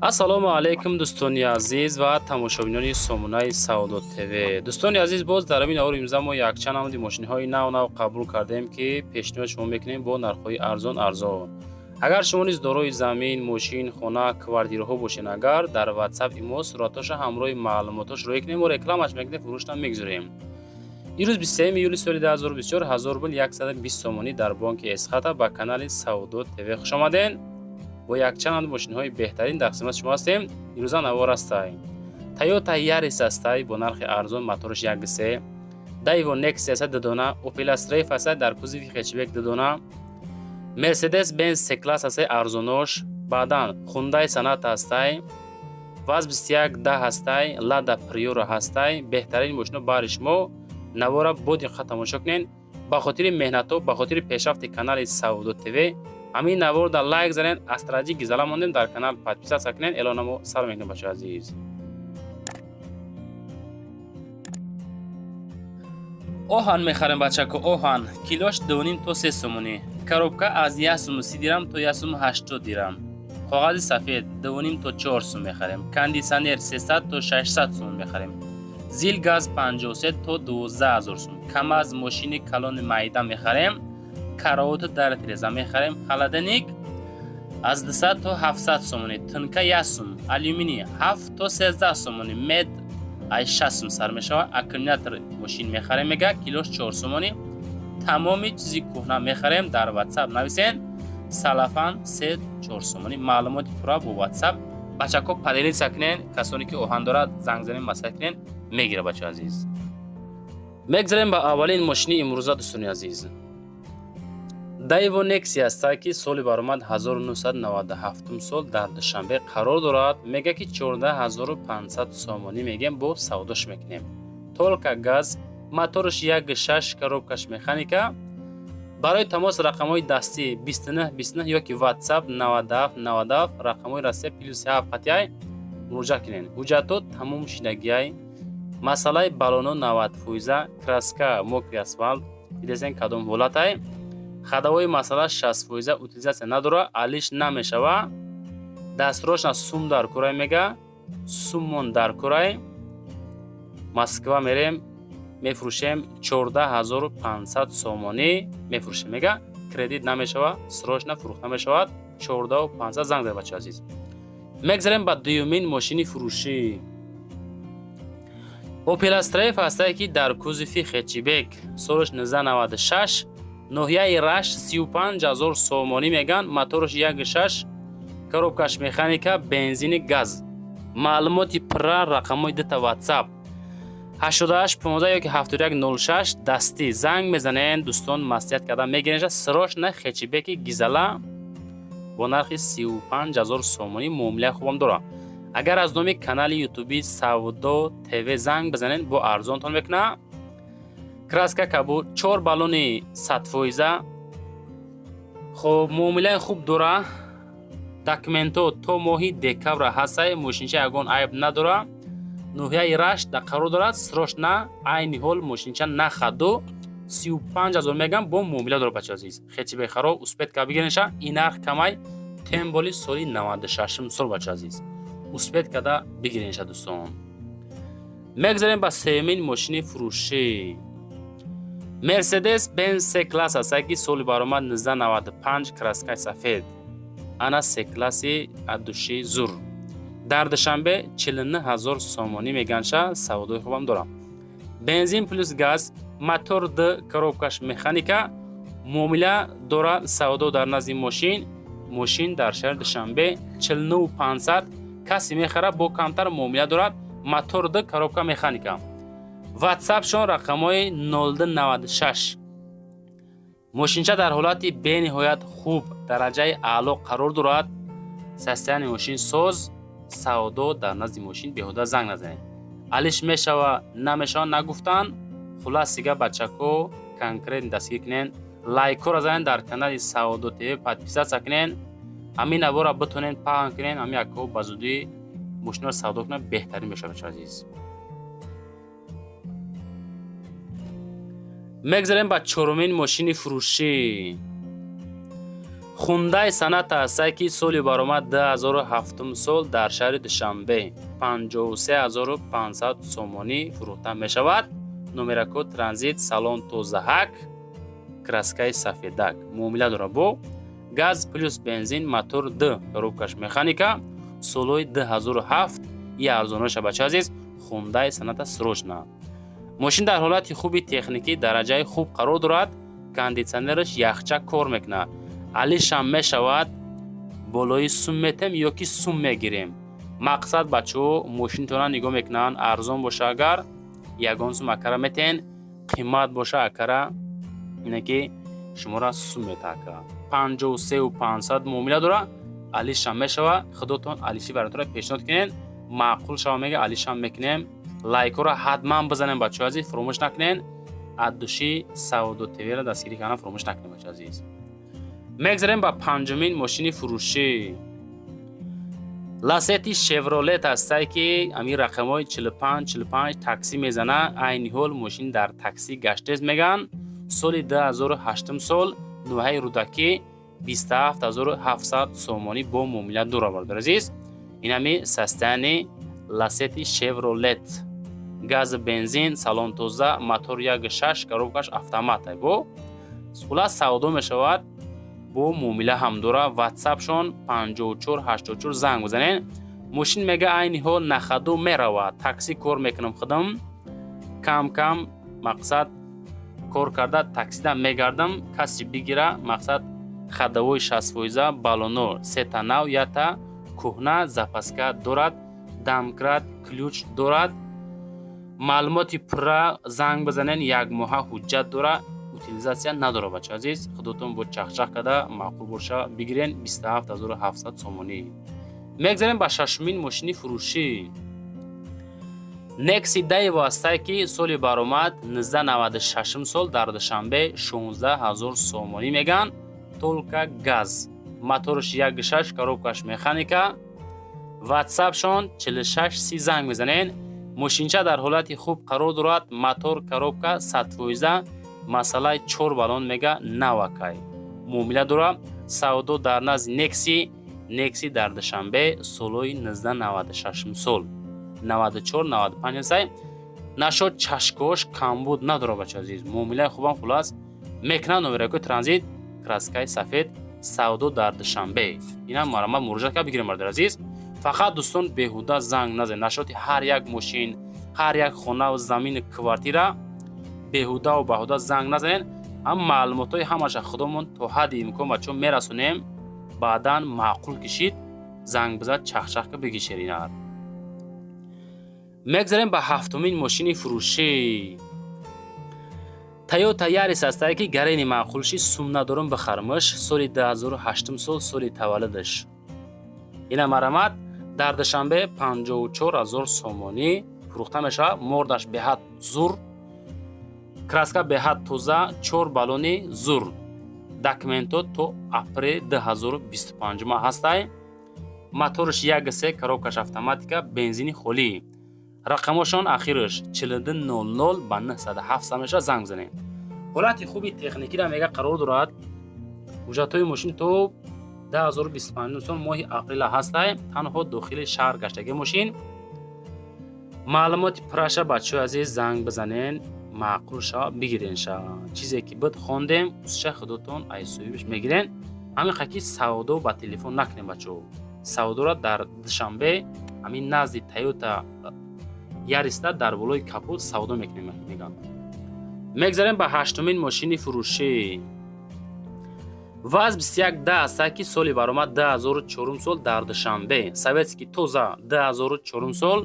ассалому алайкум дӯстони азиз ва тамошобинони сомонаи Саудо ТВ. Дӯстони азиз, боз дар ҳамин аввори имза мо якчанд намуди мошинҳои нав қабул кардем ки пешниҳод шумо мекунем бо нархҳои арзон. Агар шумо низ дорои замин, мошин, хона, квартираҳо бошед, агар дар WhatsApp-и мо сураташа ҳамроҳи маълумоташ роя кунем, мо рекламаш мекунем, фурӯштам мегузорем. ирӯз 23 июли соли 2024 1000 рубл 120 сомонӣ дар бонки Эсхата ба канали Саудо ТВ хушомаден. бо якчанд мошинҳои беҳтарин дар хизмати шумо ҳастем. ирӯза навор астай. Toyota Yaris астай бо нархи арзон, мотораш 1.3, Daewoo Nexia астай 2 дона, Opel Astra астай дар кузови хетчбек 2 дона, Mercedes-Benz C-Class астай арзонош, баъдан Hyundai Sonata астай, VAZ2110 астай, Lada Priora астай. беҳтарин мошинҳо баҳри шумо. навора бо диққат тамошо кунед. ба хотири меҳнатҳо, ба хотири пешрафти канали Саудо ТВ ҳамин навор дар лайк занед, астраҷи гизала мондем, дар канал подписатсия кунед. эълонамо сар мекунем бачаҳои азиз. оҳан мехарем бачако, оҳан килош 2.5 то 3 сомонӣ, коробка аз 1.30 дирам то 1.80 дирам, коғази сафед 2.5 то 4 сум мехарем, кондисионер 300 то 600 сум мехарем, зил газ 53 то 12000 сум, камаз мошини калони майда мехарем, караоти дар тиреза мехарем, холодильник аз 200 то 700 сомонӣ, тинка 1 сум, алюминий 7 то 13 сомонӣ, мед ай 6 сум сар мешавад, аккумулятор мошин мехарем мега килош 4 сомонӣ. тамоми чизи кӯҳна мехарем. дар WhatsApp нависен салафан 3-4 сомонӣ. маълумоти пурра бо WhatsApp бачако паделиса кунен. касоне ки оҳан дорад занг занен масъала кунен, мегира бачаҳои азиз. мегзарем ба аввалин мошини имрӯза дӯстони азиз. Daewoo Nexia астай ки соли баромад 1997 сол дар душанбе қарор дорад. мега ки 14500 сомонӣ мегем, бо савдош мекунем. толка газ, мотораш 1.6, коробкаш механика. барои тамос рақамҳои дастӣ 29 ё ки WhatsApp 97 рақамҳои растия +7 қатъяй муроҷиат кунед. ҳуҷҷатҳо тамом шудагиай, масъалаи балоно 90%, краска мокри асфалт дидесен кадом ҳолатай, хадавои масъала 60% утилизатсия надора, алиш намешава, дастрошна сум дар курай мега, суммон дар курай. Москва мерем, мефурӯшем 14500 сомонӣ мефурӯшем мега, кредит намешава, срочна фурӯхта мешавад. 14500 занг зад бачаҳои азиз. мегзарем ба дуюмин мошини фурӯшӣ. Opel Astra астае ки дар кузови хетчбек, солаш 1996, ноҳияи раш 35000 сомонӣ меган, мотораш 1.6, коробкаш механика, бензини газ. маълумоти пурра, рақамҳои дита WhatsApp 8815 ё ки 7106 дастӣ занг мезанен. дӯстон маслиҳат карда мегиренша срочна хетчбеки гизала бо нархи 35000 сомонӣ муомилаи хубам дора. агар аз номи канали ютуби Саудо ТВ занг бизанен, бо арзонтон мекуна. краска кабур 4 балони 100%. хоб муомилаи хуб дора. документо то моҳи декабр ҳастае, мошинча ягон айб надора. ноҳияи раш дар қарор дорад, срочна айни ҳол мошинча нахаду 35000 мегам, бо муомила дора бачаҳои азиз. хетчбек хароб успетка бигиренша, ин нарх камай темболи соли 96 сол бачаҳои азиз. успеткада бигиренша дӯстон. мегзарем ба сеюмин мошини фурӯшӣ. Mercedes-Benz C-Class астае ки соли баромад 1995, краскаи сафед, ана C-Class-и адуши зур. дар душанбе 49000 сомонӣ меганша, савдои хубам дорам. бензин плюс газ, мотор д, коробкаш механика, муомила дора. савдо дар назди мошин дар шаҳри душанбе 49500, касе мехара бо камтар муомила дорад. мотор д, коробка механика. WhatsApp-шон рақамҳои 0296. мошинча дар ҳолати бениҳоят хуб, дараҷаи аъло қарор дорад. состояние мошин соз. савдо дар назди мошин беҳуда занг назанед. алиш мешава намешава нагуфтан. хулас дига бачако конкрет дастгирӣ кунен. лайкҳоро занед, дар канали Саудо ТВ подписатсия кунен. ҳамин навора битонен паҳн кунен. ҳамин акаҳо ба зудӣ мошинро савдо кунен, беҳтарин мешавад бачаҳои азиз. мегзарем ба чорумин мошини фурӯшӣ. хундаи санат ҳастае ки соли баромад 2007 сол дар шаҳри Душанбе 53500 сомонӣ фурӯхта мешавад. номера код транзит салон тозаҳак краскаи сафедак муомила дорад бо газ плюс бензин мотор д коробкаш механика солҳои 2007 и арзоноша бача азиз хундаи саната срочна. мошин дар ҳолати хуби техникӣ дараҷаи хуб қарор дорад. кондитсионераш яхча кор мекунад. алишам мешавад болои сум метем ё ки сум мегирем. мақсад бачаҳо мошинтона нигоҳ мекунанд арзон боша агар ягон сум акара метен қимат боша акара ине ки шумора сум метака 53500 муомила дора. алишам мешава худотон алиши баратора пешниҳод кунед. маъқул шава мега алишам мекунем. лайкора ҳатман бизанем бачаҳо азиз фуромӯш накунед. аддуши Сауду ТВ-ро дастгирӣ кардан фуромӯш накунед бачаҳо азиз. мегзарем ба панҷумин мошини фурӯшӣ. ласети Chevrolet ҳастае ки ами рақамҳои 45 таксӣ мезана. айни ҳол мошин дар таксӣ гаштез меган. соли 2008 сол нӯҳаи рӯдакӣ 27700 сомонӣ бо муомила дора бардор азиз. ин ами состояни ласети Chevrolet. газ бензин салон тоза мотор 1.6 коробкаш автомат бо хулас савдо мешавад. бо муомила ҳам дора. ватсапшон 5484 занг бизанед. мошин мега айни ҳол нахаду меравад. таксӣ кор мекунам худам кам кам мақсад кор карда таксида мегардам каси бигира мақсад хадавои 60% балоно сета нав ята кӯҳна запаска дорад. дамкрат ключ дорад. маълумоти пурра занг бизанен як моҳа ҳуҷҷат дора. утилизатсия надора бача азиз. худотон бо чахчах када маъқул боша бигирен 27700 сомонӣ. мегзарем ба шашумин мошини фурӯшӣ. Nexi Daewoo ҳастае ки соли баромад 1996 сол дар Душанбе 16000 сомонӣ меган. толка газ моторш 1.6 коробкаш механика. ватсапшон 4630 занг мезанен. мошинча дар ҳолати хуб қарор дорад. мотор коробка 100%. масъалаи 4 балон мега навакай муомила дора. савдо дар назди Nexi дар Душанбе солҳои 1996 сол 94-95 сай нашод чашкош камбуд надора бача азиз. муомилаи хубам хулас мекна. номераки транзит краскаи сафед савдо дар Душанбе. ина марамат муроҷиат ка бигирем бардар азиз. фақат дӯстон беҳуда занг назанед. нашоти ҳар як мошин ҳар як хона ва замини квартира беҳуда ва баҳуда занг назанед. ҳам маълумотҳои ҳамаша худомон то ҳадди имкон бачаҳо мерасонем. баъдан маъқул кишид занг бизад чахчахка бигишеринад. мегзарем ба ҳафтумин мошини фурӯшӣ. Toyota Yaris ҳастае ки гарени маъқулши сум надорам бихарамаш. соли 2008 сол соли таваллудаш. ина марамат дар Душанбе 54000 сомонӣ фурӯхта мешавад. мордаш беҳад зур краска беҳад тоза 4 балони зур. документот то апрел 2025 ҳастае. моторш 1.3 коробкаш автоматика бензини холӣ. рақамошон ахираш 4200 ба 907 меша занг бизанед. ҳолати хуби техникира мега қарор дорад. ҳуҷҷатҳои мошин то 2025 сол моҳи апрел ҳастае. танҳо дохили шаҳр гаштаги мошин. маълумоти праша бачаҳои азиз занг бизанен маъқул шава бигирен ша. чизе ки бид хондем усша худотон айсоибиш мегирен. ҳамин қаки савдо ба телефон накунем бачаҳо. савдора дар Душанбе ҳамин назди Toyota Yarisda дар болои капот савдо мекунем меган. мегзарем ба ҳаштумин мошини фурӯшӣ. ВАЗ 21D ҳастае ки соли баромад 2004 сол дар Душанбе. советски тоза 2004 сол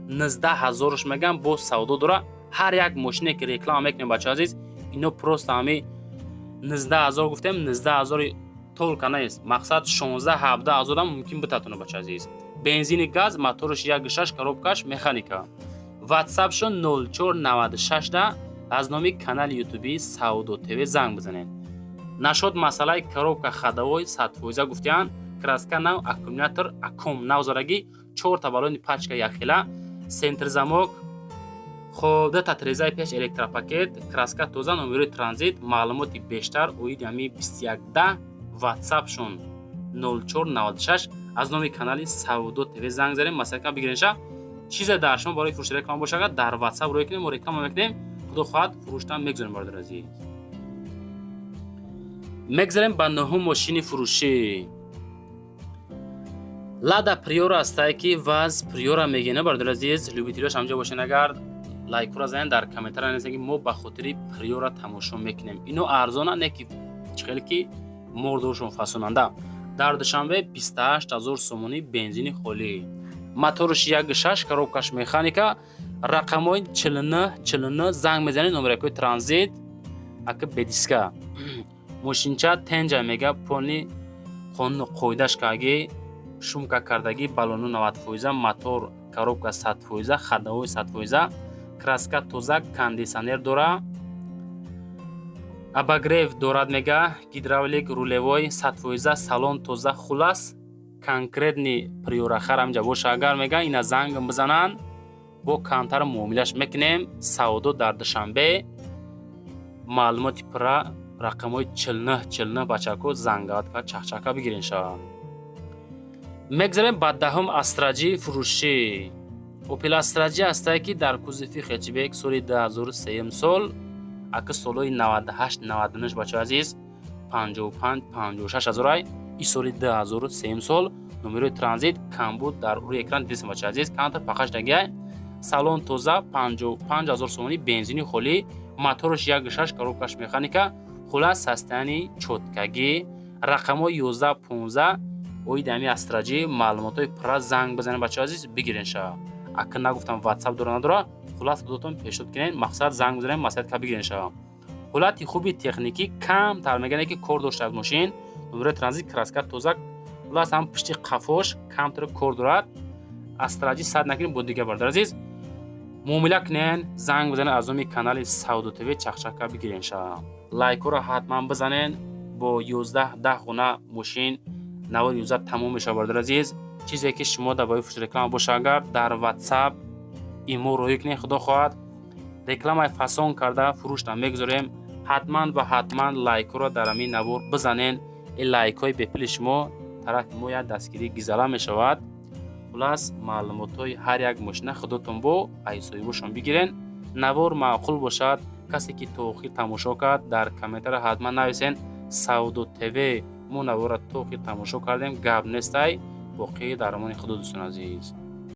19000 меган бо савдо дора. ҳар як мошине ки реклама мекунем бачаҳо азиз ино просто ҳами 19000 гуфтем 19000 толка нест. мақсад 16-17 ҳам мумкин битатона бачаҳо азиз. бензини газ моторш 1.6 коробкаш механика. ватсапшон 0496 да аз номи канали ютуби Сауду ТВ занг бизанед. нашод масъалаи коробка хадавои 100% гуфтиян. краска нав аккумулятор аккум навзарагӣ 4 та балони пачка якхела. сентр замок хоб да татрезаи пеш электропакет краска тоза номерои транзит маълумоти бештар оиди ами 21D ватсапшон 0496 аз номи канали Саудо ТВ занг зарем масака бигиринша чизе дар шумо барои фурӯши реклама бошад дар ватсап рӯй кунем мо реклама мекунем худо хоҳад фурӯштан мегузорем бародар азиз. мегзарем ба нӯҳум мошини фурӯшӣ. лада приора астае ки ваз приора мегина бародар азиз. любителиош ҳамҷо бошен агар лайкура занен дар комментария нависен ки мо ба хотири приора тамошо мекунем. ино арзона не ки чихел ки мордоршон фасонанда. дар душанбе 28000 сомонӣ бензини холӣ. моторош 1.6 коробкаш механика. рақамҳои 49 занг мезанед номеракҳои транзит ака бедиска. мошинча тенҷа мега полни қонуну қоидаш каги шумка кардагӣ балону 90%, мотор коробка 100%, хаддаҳои 100%, краска тоза, кондисионер дора, абагрев дорад мега, гидравлик рулевой 100%, салон тоза, хулас конкретни приорахар ҳамҷа боша агар мега ина занг бизананд бо камтар муомилаш мекунем. Саудо дар душанбе маълумоти пурра рақамҳои 49 бачако зангаватка чахчака бигирин шаванд. мегзарем ба даҳум астраҷи фурӯшӣ. опел астраҷи астае ки дар кузуфи хэтчбек соли 2003 сол ака солҳои 98-99 бачаҳои азиз 55-56 ҳазорай и соли 2003 сол номерои транзит камбуд дар рӯи экран дидисем бачаҳои азиз камтар пахаш дагия салон тоза 55000 сомонӣ бензини холӣ моторош 1.6 коробкаш механика хулас состоянии чоткагӣ рақамҳои 11-15 оиди ҳами астраҷи маълумотҳои пурра занг бизанед бачаҳои азиз бигирен шава. ака нагуфтам ватсап дора надора хулас худотон пешниҳод кунед мақсад занг бизанед маслиҳатка бигирен шава. ҳолати хуби техникӣ камтар мегане ки кор доштад мошин номерои транзит краска тоза хулас ҳам пишти қафош камтар кор дорад. астраҷи сад накунед бо дигар бародар азиз муомила кунен занг бизанед аз номи канали Саудо ТВ чахчака бигирен шава. лайкора ҳатман бизанен бо 11-10 хона мошин навори 11 тамом мешава бародар азиз. чизе ки шумо дар бои фурӯши реклама боша агар дар ватсап имо роҳӣ кунед худо хоҳад рекламаи фасон карда фурӯшта мегузорем. ҳатман ва ҳатман лайкора дар ҳамин навор бизанен. ин лайкҳои бепули шумо тарафи мо як дастгирии гизала мешавад. хулас маълумотҳои ҳар як мошина худотон бо айсоибошон бигирен. навор маъқул бошад касе ки то охир тамошо кард дар комментария ҳатман нависен Саудо ТВ мо навора то охир тамошо кардем гап нестай. боқӣ дар амони худо дӯстон азиз.